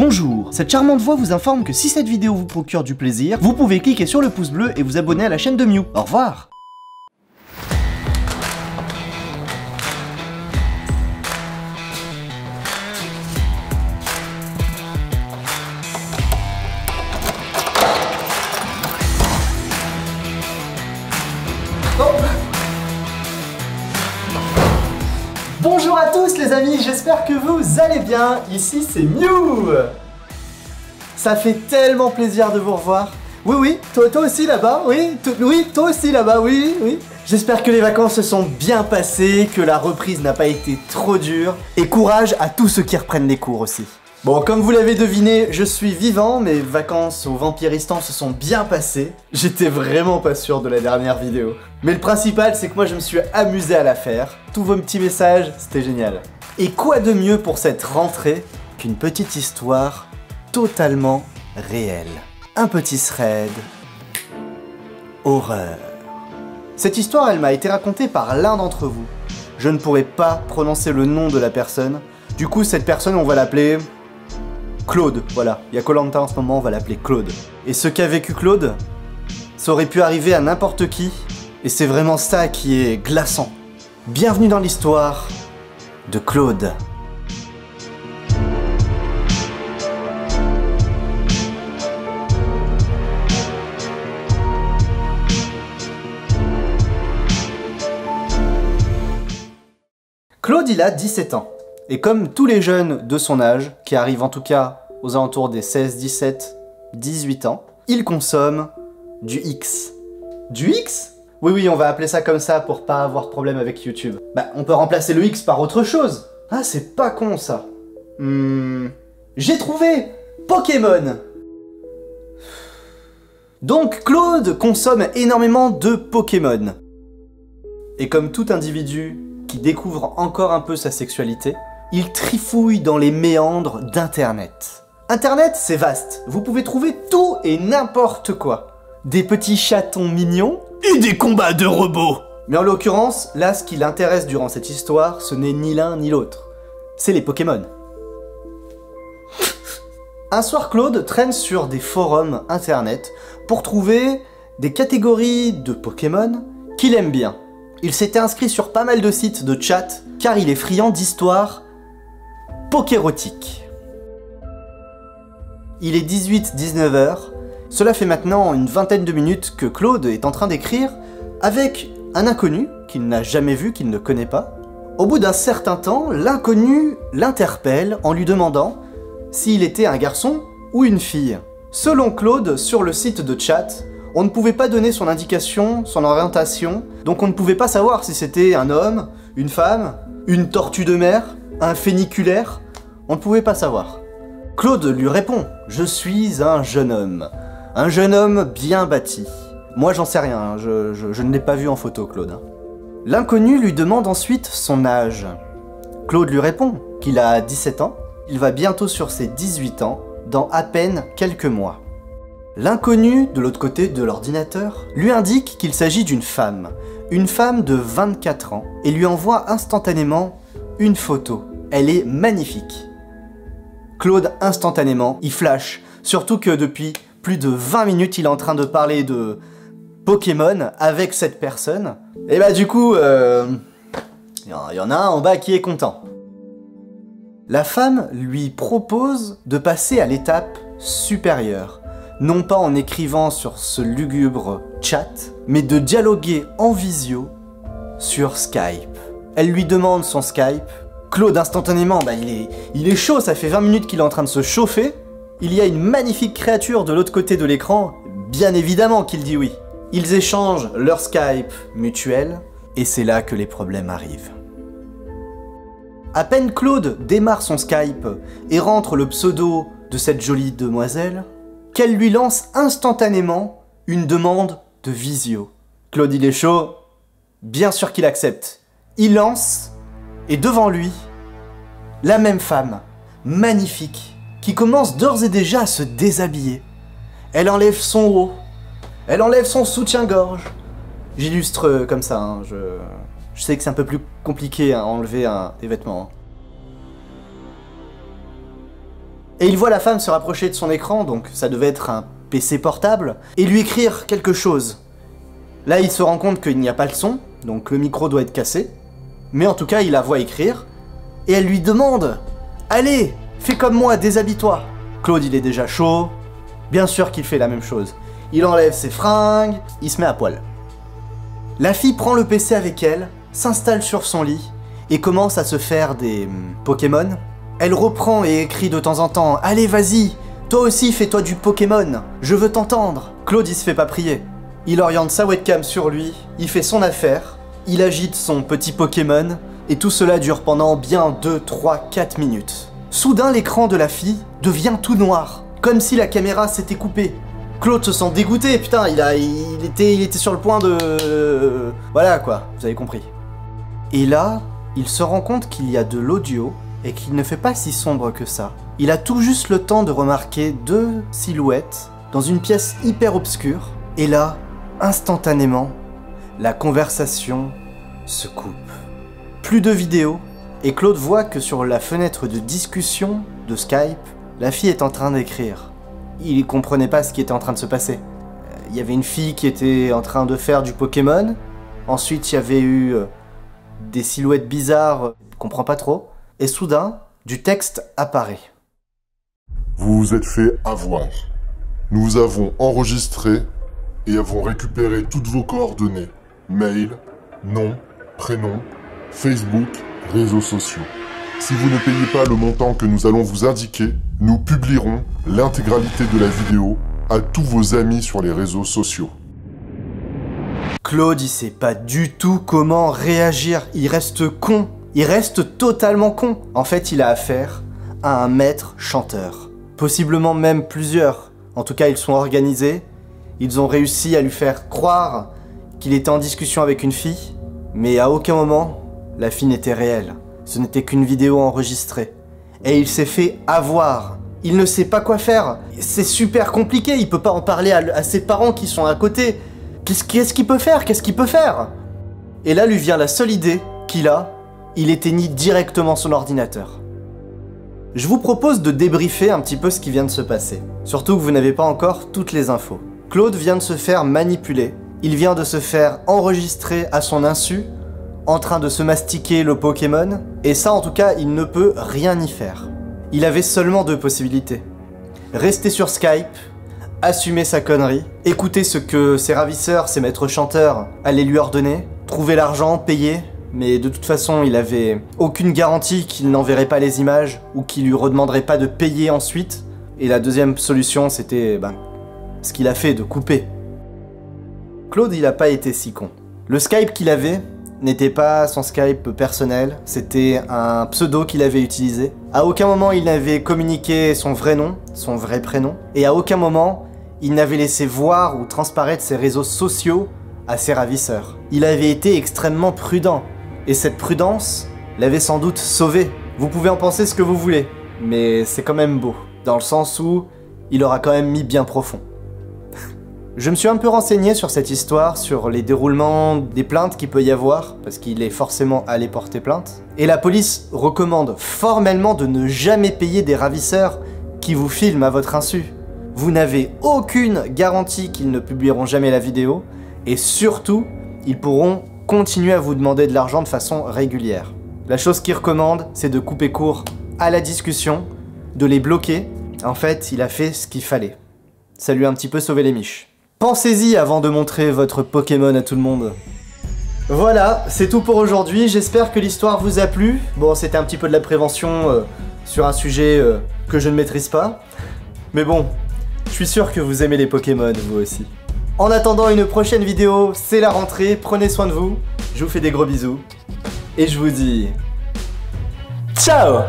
Bonjour, cette charmante voix vous informe que si cette vidéo vous procure du plaisir, vous pouvez cliquer sur le pouce bleu et vous abonner à la chaîne de Mew. Au revoir. Bonjour à tous les amis, j'espère que vous allez bien, ici c'est Mew. Ça fait tellement plaisir de vous revoir. Oui, toi aussi là-bas, oui, toi aussi là-bas, oui. J'espère que les vacances se sont bien passées, que la reprise n'a pas été trop dure, et courage à tous ceux qui reprennent les cours aussi. Bon, comme vous l'avez deviné, je suis vivant, mes vacances au Vampiristan se sont bien passées. J'étais vraiment pas sûr de la dernière vidéo. Mais le principal, c'est que moi je me suis amusé à la faire. Tous vos petits messages, c'était génial. Et quoi de mieux pour cette rentrée qu'une petite histoire totalement réelle. Un petit thread. Horreur. Cette histoire, elle m'a été racontée par l'un d'entre vous. Je ne pourrais pas prononcer le nom de la personne. Du coup, cette personne, on va l'appeler... Claude, voilà. Il y a Koh-Lanta en ce moment, on va l'appeler Claude. Et ce qu'a vécu Claude, ça aurait pu arriver à n'importe qui, et c'est vraiment ça qui est glaçant. Bienvenue dans l'histoire de Claude. Claude, il a 17 ans. Et comme tous les jeunes de son âge, qui arrivent en tout cas aux alentours des 16, 17, 18 ans, il consomme du X. Du X ? Oui, on va appeler ça comme ça pour pas avoir problème avec YouTube. Bah, on peut remplacer le X par autre chose. Ah, c'est pas con ça. J'ai trouvé Pokémon. Donc Claude consomme énormément de Pokémon. Et comme tout individu qui découvre encore un peu sa sexualité, il trifouille dans les méandres d'Internet. Internet, c'est vaste. Vous pouvez trouver tout et n'importe quoi. Des petits chatons mignons et des combats de robots. Mais en l'occurrence, là, ce qui l'intéresse durant cette histoire, ce n'est ni l'un ni l'autre. C'est les Pokémon. Un soir, Claude traîne sur des forums Internet pour trouver des catégories de Pokémon qu'il aime bien. Il s'était inscrit sur pas mal de sites de chat car il est friand d'histoires pokérotiques. Il est 18-19 h. Cela fait maintenant une vingtaine de minutes que Claude est en train d'écrire avec un inconnu qu'il n'a jamais vu, qu'il ne connaît pas. Au bout d'un certain temps, l'inconnu l'interpelle en lui demandant s'il était un garçon ou une fille. Selon Claude, sur le site de chat, on ne pouvait pas donner son indication, son orientation, donc on ne pouvait pas savoir si c'était un homme, une femme, une tortue de mer, un phéniculaire, on ne pouvait pas savoir. Claude lui répond « Je suis un jeune homme bien bâti. » Moi j'en sais rien, je ne l'ai pas vu en photo Claude. L'inconnu lui demande ensuite son âge. Claude lui répond qu'il a 17 ans, il va bientôt sur ses 18 ans, dans à peine quelques mois. L'inconnu, de l'autre côté de l'ordinateur, lui indique qu'il s'agit d'une femme de 24 ans, et lui envoie instantanément une photo. Elle est magnifique. Claude, instantanément, il flash, surtout que depuis plus de 20 minutes, il est en train de parler de Pokémon avec cette personne. Et bah du coup, y en a un en bas qui est content. La femme lui propose de passer à l'étape supérieure. Non pas en écrivant sur ce lugubre chat, mais de dialoguer en visio sur Skype. Elle lui demande son Skype. Claude, instantanément, il est chaud, ça fait 20 minutes qu'il est en train de se chauffer. Il y a une magnifique créature de l'autre côté de l'écran, bien évidemment qu'il dit oui. Ils échangent leur Skype mutuel, et c'est là que les problèmes arrivent. À peine Claude démarre son Skype et rentre le pseudo de cette jolie demoiselle, qu'elle lui lance instantanément une demande de visio. Claude, il est chaud, bien sûr qu'il accepte. Il lance, et devant lui, la même femme, magnifique, qui commence d'ores et déjà à se déshabiller. Elle enlève son haut, elle enlève son soutien-gorge. J'illustre comme ça, hein, je sais que c'est un peu plus compliqué à enlever des vêtements. Et il voit la femme se rapprocher de son écran, donc ça devait être un PC portable, et lui écrire quelque chose. Là, il se rend compte qu'il n'y a pas le son, donc le micro doit être cassé. Mais en tout cas, il la voit écrire, et elle lui demande « Allez, fais comme moi, déshabille-toi ». Claude, il est déjà chaud, bien sûr qu'il fait la même chose. Il enlève ses fringues, il se met à poil. La fille prend le PC avec elle, s'installe sur son lit, et commence à se faire des Pokémon. Elle reprend et écrit de temps en temps « Allez, vas-y, toi aussi fais-toi du Pokémon, je veux t'entendre ». Claude, il se fait pas prier. Il oriente sa webcam sur lui, il fait son affaire, il agite son petit Pokémon, et tout cela dure pendant bien 2, 3, 4 minutes. Soudain, l'écran de la fille devient tout noir, comme si la caméra s'était coupée. Claude se sent dégoûté, putain, il était sur le point de... Voilà quoi, vous avez compris. Et là, il se rend compte qu'il y a de l'audio et qu'il ne fait pas si sombre que ça. Il a tout juste le temps de remarquer 2 silhouettes dans une pièce hyper obscure. Et là, instantanément, la conversation se coupe. Plus de vidéo, et Claude voit que sur la fenêtre de discussion de Skype, la fille est en train d'écrire. Il comprenait pas ce qui était en train de se passer. Il y avait une fille qui était en train de faire du Pokémon, ensuite il y avait eu des silhouettes bizarres, je comprends pas trop, et soudain, du texte apparaît. Vous vous êtes fait avoir. Nous vous avons enregistré et avons récupéré toutes vos coordonnées. Mail, nom, prénom, Facebook, réseaux sociaux. Si vous ne payez pas le montant que nous allons vous indiquer, nous publierons l'intégralité de la vidéo à tous vos amis sur les réseaux sociaux. Claude, il sait pas du tout comment réagir, il reste con, il reste totalement con. En fait, il a affaire à un maître chanteur, possiblement même plusieurs. En tout cas, ils sont organisés, ils ont réussi à lui faire croire qu'il était en discussion avec une fille, mais à aucun moment, la fille n'était réelle. Ce n'était qu'une vidéo enregistrée. Et il s'est fait avoir. Il ne sait pas quoi faire. C'est super compliqué, il peut pas en parler à ses parents qui sont à côté. Qu'est-ce qu'il peut faire? Qu'est-ce qu'il peut faire? Et là lui vient la seule idée qu'il a, il éteignit directement son ordinateur. Je vous propose de débriefer un petit peu ce qui vient de se passer. Surtout que vous n'avez pas encore toutes les infos. Claude vient de se faire manipuler. Il vient de se faire enregistrer à son insu, en train de se mastiquer le Pokémon, et ça en tout cas il ne peut rien y faire. Il avait seulement 2 possibilités. Rester sur Skype, assumer sa connerie, écouter ce que ses ravisseurs, ses maîtres chanteurs allaient lui ordonner, trouver l'argent, payer, mais de toute façon il avait aucune garantie qu'il n'enverrait pas les images ou qu'il lui redemanderait pas de payer ensuite. Et la deuxième solution c'était ce qu'il a fait, de couper. Claude il a pas été si con. Le Skype qu'il avait n'était pas son Skype personnel, c'était un pseudo qu'il avait utilisé. À aucun moment il n'avait communiqué son vrai nom, son vrai prénom, et à aucun moment il n'avait laissé voir ou transparaître ses réseaux sociaux à ses ravisseurs. Il avait été extrêmement prudent, et cette prudence l'avait sans doute sauvé. Vous pouvez en penser ce que vous voulez, mais c'est quand même beau, dans le sens où il aura quand même mis bien profond. Je me suis un peu renseigné sur cette histoire, sur les déroulements des plaintes qu'il peut y avoir, parce qu'il est forcément allé porter plainte. Et la police recommande formellement de ne jamais payer des ravisseurs qui vous filment à votre insu. Vous n'avez aucune garantie qu'ils ne publieront jamais la vidéo, et surtout, ils pourront continuer à vous demander de l'argent de façon régulière. La chose qu'ils recommandent, c'est de couper court à la discussion, de les bloquer. En fait, il a fait ce qu'il fallait. Ça lui a un petit peu sauvé les miches. Pensez-y avant de montrer votre Pokémon à tout le monde. Voilà, c'est tout pour aujourd'hui, j'espère que l'histoire vous a plu. Bon, c'était un petit peu de la prévention sur un sujet que je ne maîtrise pas. Mais bon, je suis sûr que vous aimez les Pokémon, vous aussi. En attendant une prochaine vidéo, c'est la rentrée, prenez soin de vous. Je vous fais des gros bisous. Et je vous dis... Ciao!